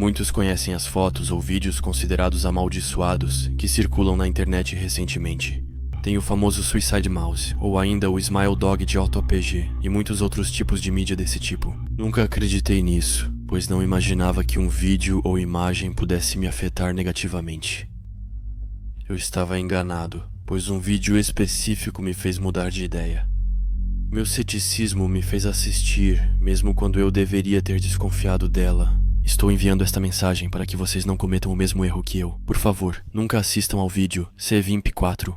Muitos conhecem as fotos ou vídeos considerados amaldiçoados que circulam na internet recentemente. Tem o famoso Suicide Mouse, ou ainda o Smile Dog de AutoPG, e muitos outros tipos de mídia desse tipo. Nunca acreditei nisso, pois não imaginava que um vídeo ou imagem pudesse me afetar negativamente. Eu estava enganado, pois um vídeo específico me fez mudar de ideia. Meu ceticismo me fez assistir, mesmo quando eu deveria ter desconfiado dela. Estou enviando esta mensagem para que vocês não cometam o mesmo erro que eu. Por favor, nunca assistam ao vídeo C24.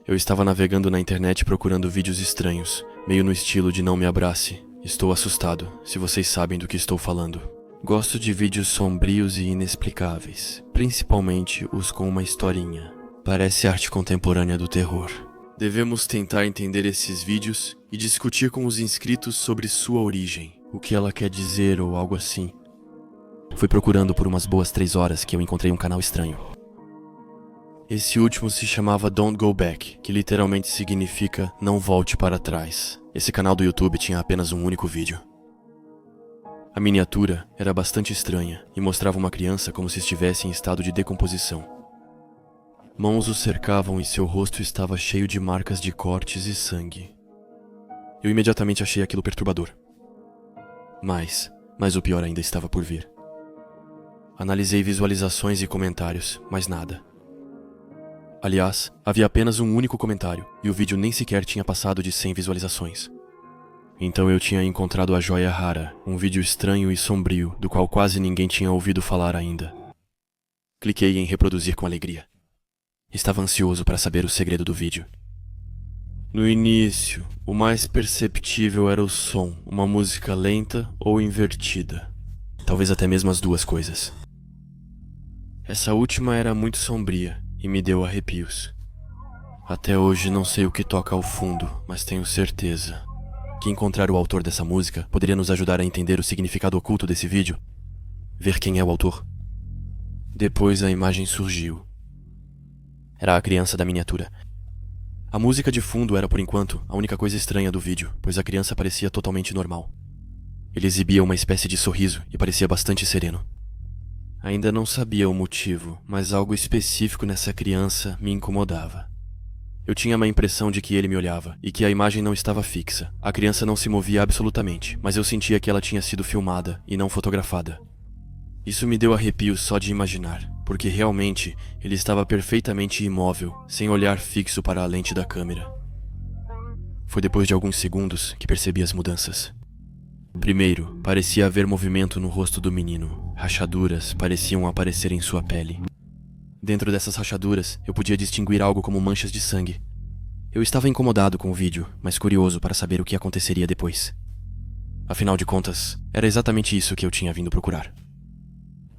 Eu estava navegando na internet procurando vídeos estranhos, meio no estilo de Não Me Abrace. Estou assustado, se vocês sabem do que estou falando. Gosto de vídeos sombrios e inexplicáveis, principalmente os com uma historinha. Parece arte contemporânea do terror. Devemos tentar entender esses vídeos e discutir com os inscritos sobre sua origem, o que ela quer dizer ou algo assim. Fui procurando por umas boas 3 horas que eu encontrei um canal estranho. Esse último se chamava Don't Go Back, que literalmente significa Não Volte para Trás. Esse canal do YouTube tinha apenas um único vídeo. A miniatura era bastante estranha e mostrava uma criança como se estivesse em estado de decomposição. Mãos o cercavam e seu rosto estava cheio de marcas de cortes e sangue. Eu imediatamente achei aquilo perturbador. Mas o pior ainda estava por vir. Analisei visualizações e comentários, mas nada. Aliás, havia apenas um único comentário, e o vídeo nem sequer tinha passado de 100 visualizações. Então eu tinha encontrado a joia rara, um vídeo estranho e sombrio, do qual quase ninguém tinha ouvido falar ainda. Cliquei em reproduzir com alegria. Estava ansioso para saber o segredo do vídeo. No início, o mais perceptível era o som, uma música lenta ou invertida. Talvez até mesmo as duas coisas. Essa última era muito sombria e me deu arrepios. Até hoje não sei o que toca ao fundo, mas tenho certeza que encontrar o autor dessa música poderia nos ajudar a entender o significado oculto desse vídeo. Ver quem é o autor. Depois a imagem surgiu. Era a criança da miniatura. A música de fundo era, por enquanto, a única coisa estranha do vídeo, pois a criança parecia totalmente normal. Ele exibia uma espécie de sorriso e parecia bastante sereno. Ainda não sabia o motivo, mas algo específico nessa criança me incomodava. Eu tinha uma impressão de que ele me olhava e que a imagem não estava fixa. A criança não se movia absolutamente, mas eu sentia que ela tinha sido filmada e não fotografada. Isso me deu arrepios só de imaginar, porque realmente ele estava perfeitamente imóvel, sem olhar fixo para a lente da câmera. Foi depois de alguns segundos que percebi as mudanças. Primeiro, parecia haver movimento no rosto do menino. Rachaduras pareciam aparecer em sua pele. Dentro dessas rachaduras, eu podia distinguir algo como manchas de sangue. Eu estava incomodado com o vídeo, mas curioso para saber o que aconteceria depois. Afinal de contas, era exatamente isso que eu tinha vindo procurar.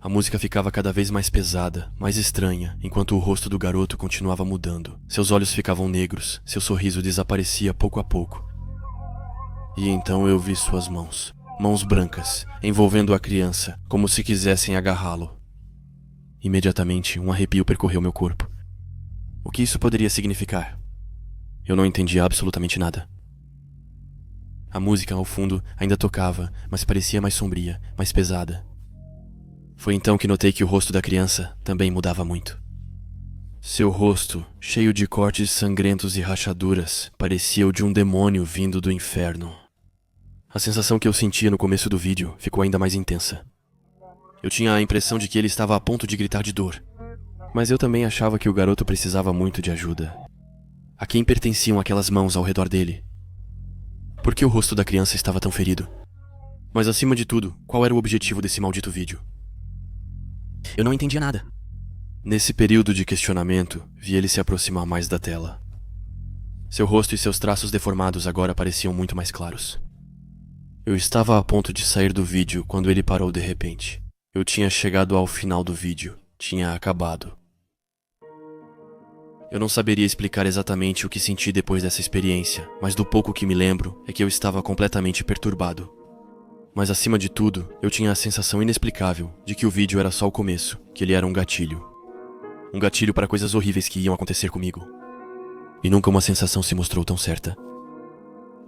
A música ficava cada vez mais pesada, mais estranha, enquanto o rosto do garoto continuava mudando. Seus olhos ficavam negros, seu sorriso desaparecia pouco a pouco. E então eu vi suas mãos. Mãos brancas, envolvendo a criança, como se quisessem agarrá-lo. Imediatamente, um arrepio percorreu meu corpo. O que isso poderia significar? Eu não entendia absolutamente nada. A música, ao fundo, ainda tocava, mas parecia mais sombria, mais pesada. Foi então que notei que o rosto da criança também mudava muito. Seu rosto, cheio de cortes sangrentos e rachaduras, parecia o de um demônio vindo do inferno. A sensação que eu sentia no começo do vídeo ficou ainda mais intensa. Eu tinha a impressão de que ele estava a ponto de gritar de dor. Mas eu também achava que o garoto precisava muito de ajuda. A quem pertenciam aquelas mãos ao redor dele? Por que o rosto da criança estava tão ferido? Mas acima de tudo, qual era o objetivo desse maldito vídeo? Eu não entendia nada. Nesse período de questionamento, vi ele se aproximar mais da tela. Seu rosto e seus traços deformados agora pareciam muito mais claros. Eu estava a ponto de sair do vídeo quando ele parou de repente. Eu tinha chegado ao final do vídeo. Tinha acabado. Eu não saberia explicar exatamente o que senti depois dessa experiência, mas do pouco que me lembro é que eu estava completamente perturbado. Mas acima de tudo, eu tinha a sensação inexplicável de que o vídeo era só o começo, que ele era um gatilho. Um gatilho para coisas horríveis que iam acontecer comigo. E nunca uma sensação se mostrou tão certa.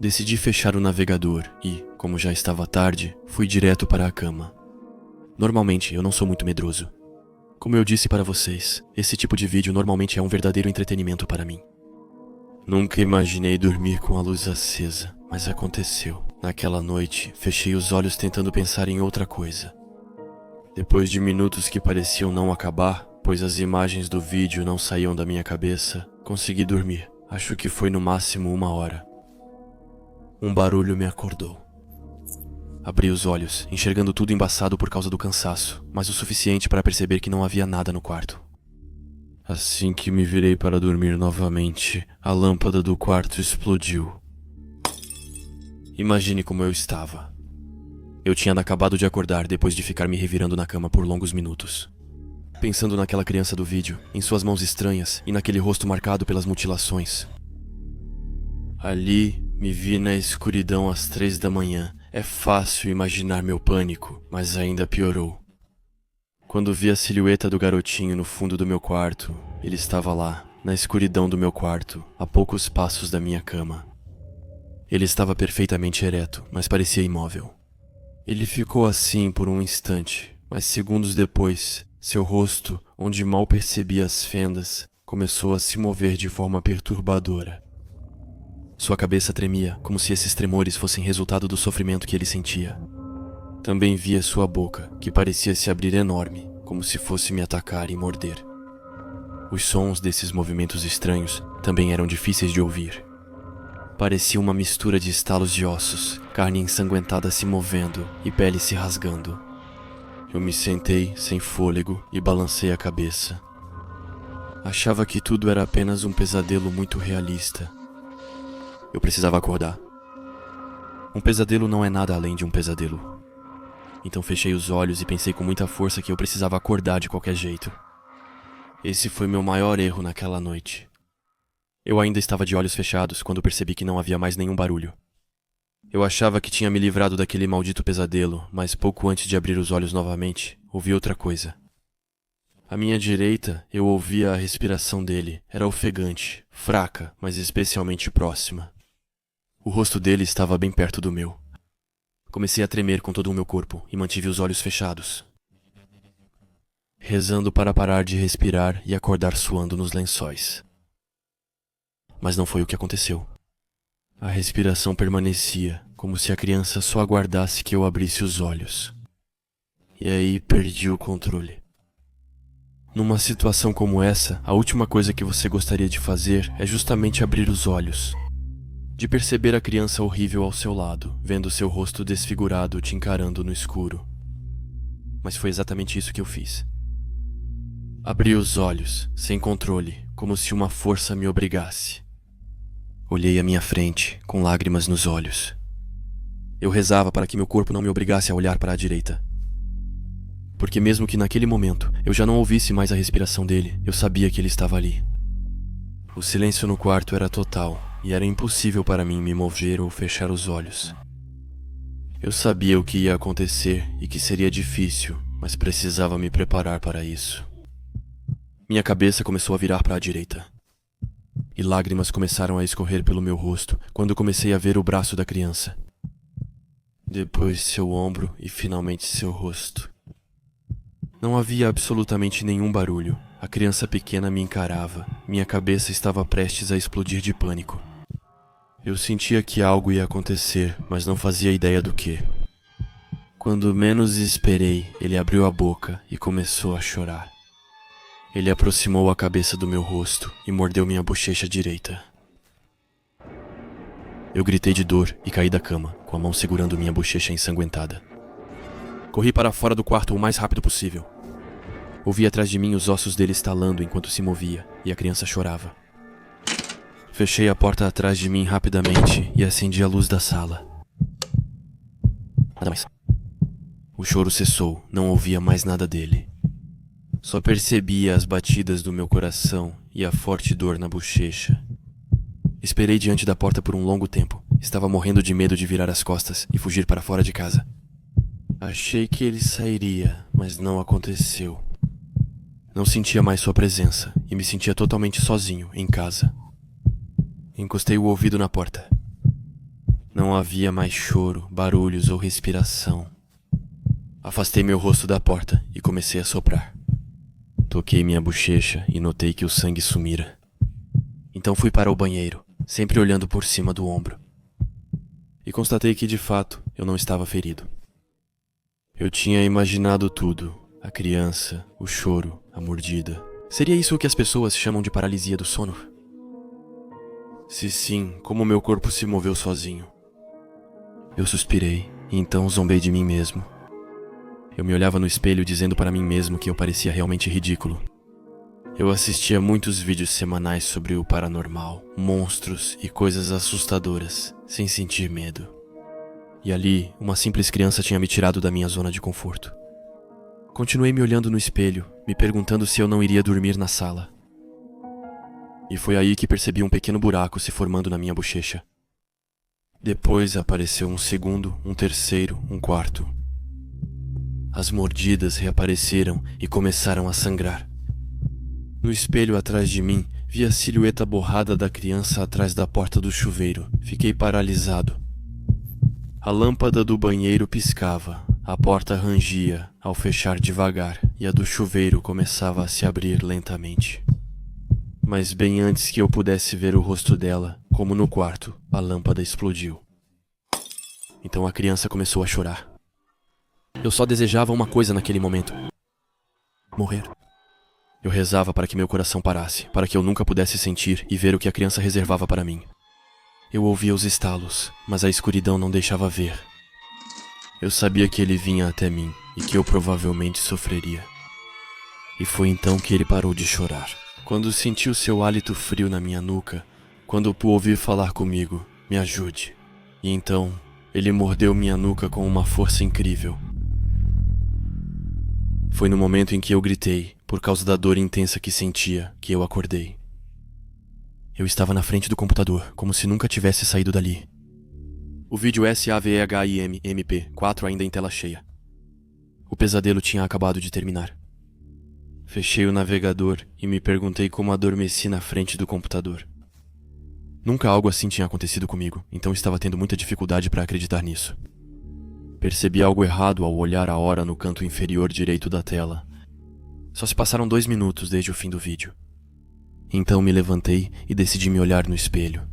Decidi fechar o navegador e, como já estava tarde, fui direto para a cama. Normalmente, eu não sou muito medroso. Como eu disse para vocês, esse tipo de vídeo normalmente é um verdadeiro entretenimento para mim. Nunca imaginei dormir com a luz acesa, mas aconteceu. Naquela noite, fechei os olhos tentando pensar em outra coisa. Depois de minutos que pareciam não acabar, pois as imagens do vídeo não saíam da minha cabeça, consegui dormir. Acho que foi no máximo 1 hora. Um barulho me acordou. Abri os olhos, enxergando tudo embaçado por causa do cansaço, mas o suficiente para perceber que não havia nada no quarto. Assim que me virei para dormir novamente, a lâmpada do quarto explodiu. Imagine como eu estava. Eu tinha acabado de acordar depois de ficar me revirando na cama por longos minutos. Pensando naquela criança do vídeo, em suas mãos estranhas e naquele rosto marcado pelas mutilações. Ali, me vi na escuridão às 3 da manhã. É fácil imaginar meu pânico, mas ainda piorou. Quando vi a silhueta do garotinho no fundo do meu quarto, ele estava lá, na escuridão do meu quarto, a poucos passos da minha cama. Ele estava perfeitamente ereto, mas parecia imóvel. Ele ficou assim por um instante, mas segundos depois, seu rosto, onde mal percebia as fendas, começou a se mover de forma perturbadora. Sua cabeça tremia, como se esses tremores fossem resultado do sofrimento que ele sentia. Também via sua boca, que parecia se abrir enorme, como se fosse me atacar e morder. Os sons desses movimentos estranhos também eram difíceis de ouvir. Parecia uma mistura de estalos de ossos, carne ensanguentada se movendo e pele se rasgando. Eu me sentei, sem fôlego, e balancei a cabeça. Achava que tudo era apenas um pesadelo muito realista. Eu precisava acordar. Um pesadelo não é nada além de um pesadelo. Então fechei os olhos e pensei com muita força que eu precisava acordar de qualquer jeito. Esse foi meu maior erro naquela noite. Eu ainda estava de olhos fechados quando percebi que não havia mais nenhum barulho. Eu achava que tinha me livrado daquele maldito pesadelo, mas pouco antes de abrir os olhos novamente, ouvi outra coisa. À minha direita, eu ouvia a respiração dele. Era ofegante, fraca, mas especialmente próxima. O rosto dele estava bem perto do meu. Comecei a tremer com todo o meu corpo e mantive os olhos fechados, rezando para parar de respirar e acordar suando nos lençóis. Mas não foi o que aconteceu. A respiração permanecia, como se a criança só aguardasse que eu abrisse os olhos. E aí perdi o controle. Numa situação como essa, a última coisa que você gostaria de fazer é justamente abrir os olhos. De perceber a criança horrível ao seu lado, vendo seu rosto desfigurado te encarando no escuro. Mas foi exatamente isso que eu fiz. Abri os olhos, sem controle, como se uma força me obrigasse. Olhei à minha frente, com lágrimas nos olhos. Eu rezava para que meu corpo não me obrigasse a olhar para a direita. Porque mesmo que naquele momento eu já não ouvisse mais a respiração dele, eu sabia que ele estava ali. O silêncio no quarto era total, e era impossível para mim me mover ou fechar os olhos. Eu sabia o que ia acontecer e que seria difícil, mas precisava me preparar para isso. Minha cabeça começou a virar para a direita. E lágrimas começaram a escorrer pelo meu rosto quando comecei a ver o braço da criança. Depois seu ombro e finalmente seu rosto. Não havia absolutamente nenhum barulho. A criança pequena me encarava. Minha cabeça estava prestes a explodir de pânico. Eu sentia que algo ia acontecer, mas não fazia ideia do que. Quando menos esperei, ele abriu a boca e começou a chorar. Ele aproximou a cabeça do meu rosto e mordeu minha bochecha direita. Eu gritei de dor e caí da cama, com a mão segurando minha bochecha ensanguentada. Corri para fora do quarto o mais rápido possível. Ouvi atrás de mim os ossos dele estalando enquanto se movia, e a criança chorava. Fechei a porta atrás de mim rapidamente e acendi a luz da sala. Nada mais. O choro cessou, não ouvia mais nada dele. Só percebia as batidas do meu coração e a forte dor na bochecha. Esperei diante da porta por um longo tempo. Estava morrendo de medo de virar as costas e fugir para fora de casa. Achei que ele sairia, mas não aconteceu. Não sentia mais sua presença e me sentia totalmente sozinho, em casa. Encostei o ouvido na porta. Não havia mais choro, barulhos ou respiração. Afastei meu rosto da porta e comecei a soprar. Toquei minha bochecha e notei que o sangue sumira. Então fui para o banheiro, sempre olhando por cima do ombro. E constatei que, de fato, eu não estava ferido. Eu tinha imaginado tudo: a criança, o choro, a mordida. Seria isso o que as pessoas chamam de paralisia do sono? Se sim, como meu corpo se moveu sozinho. Eu suspirei e então zombei de mim mesmo. Eu me olhava no espelho dizendo para mim mesmo que eu parecia realmente ridículo. Eu assistia muitos vídeos semanais sobre o paranormal, monstros e coisas assustadoras, sem sentir medo. E ali, uma simples criança tinha me tirado da minha zona de conforto. Continuei me olhando no espelho, me perguntando se eu não iria dormir na sala. E foi aí que percebi um pequeno buraco se formando na minha bochecha. Depois apareceu um segundo, um terceiro, um quarto. As mordidas reapareceram e começaram a sangrar. No espelho atrás de mim, vi a silhueta borrada da criança atrás da porta do chuveiro. Fiquei paralisado. A lâmpada do banheiro piscava, a porta rangia ao fechar devagar e a do chuveiro começava a se abrir lentamente. Mas bem antes que eu pudesse ver o rosto dela, como no quarto, a lâmpada explodiu. Então a criança começou a chorar. Eu só desejava uma coisa naquele momento: morrer. Eu rezava para que meu coração parasse, para que eu nunca pudesse sentir e ver o que a criança reservava para mim. Eu ouvia os estalos, mas a escuridão não deixava ver. Eu sabia que ele vinha até mim e que eu provavelmente sofreria. E foi então que ele parou de chorar. Quando senti o seu hálito frio na minha nuca, quando o ouvi falar comigo: me ajude. E então, ele mordeu minha nuca com uma força incrível. Foi no momento em que eu gritei, por causa da dor intensa que sentia, que eu acordei. Eu estava na frente do computador, como se nunca tivesse saído dali. O vídeo SAVEHIM MP4 ainda em tela cheia. O pesadelo tinha acabado de terminar. Fechei o navegador e me perguntei como adormeci na frente do computador. Nunca algo assim tinha acontecido comigo, então estava tendo muita dificuldade para acreditar nisso. Percebi algo errado ao olhar a hora no canto inferior direito da tela. Só se passaram 2 minutos desde o fim do vídeo. Então me levantei e decidi me olhar no espelho.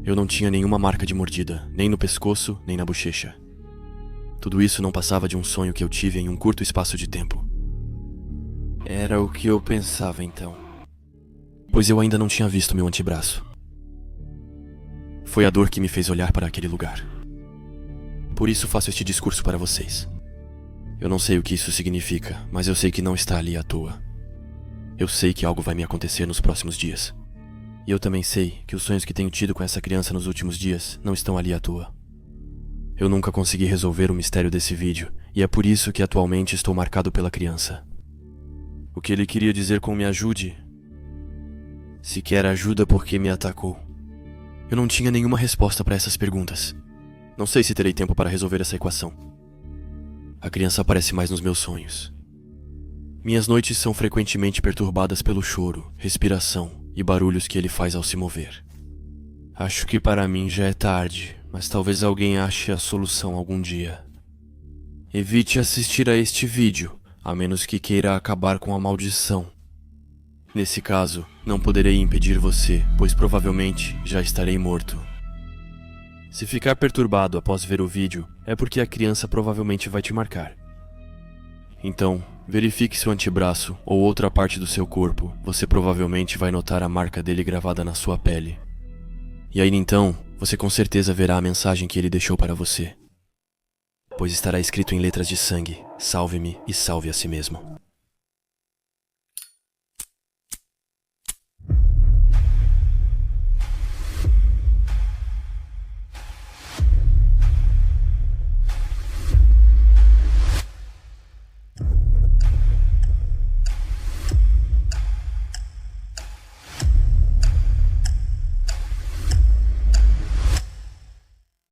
Eu não tinha nenhuma marca de mordida, nem no pescoço, nem na bochecha. Tudo isso não passava de um sonho que eu tive em um curto espaço de tempo. Era o que eu pensava então, pois eu ainda não tinha visto meu antebraço. Foi a dor que me fez olhar para aquele lugar. Por isso faço este discurso para vocês. Eu não sei o que isso significa, mas eu sei que não está ali à toa. Eu sei que algo vai me acontecer nos próximos dias. E eu também sei que os sonhos que tenho tido com essa criança nos últimos dias não estão ali à toa. Eu nunca consegui resolver o mistério desse vídeo, e é por isso que atualmente estou marcado pela criança. O que ele queria dizer com me ajude? Se quer ajuda, por que me atacou? Eu não tinha nenhuma resposta para essas perguntas. Não sei se terei tempo para resolver essa equação. A criança aparece mais nos meus sonhos. Minhas noites são frequentemente perturbadas pelo choro, respiração e barulhos que ele faz ao se mover. Acho que para mim já é tarde, mas talvez alguém ache a solução algum dia. Evite assistir a este vídeo, a menos que queira acabar com a maldição. Nesse caso, não poderei impedir você, pois provavelmente já estarei morto. Se ficar perturbado após ver o vídeo, é porque a criança provavelmente vai te marcar. Então, verifique seu antebraço ou outra parte do seu corpo. Você provavelmente vai notar a marca dele gravada na sua pele. E aí então, você com certeza verá a mensagem que ele deixou para você. Pois estará escrito em letras de sangue: salve-me e salve a si mesmo.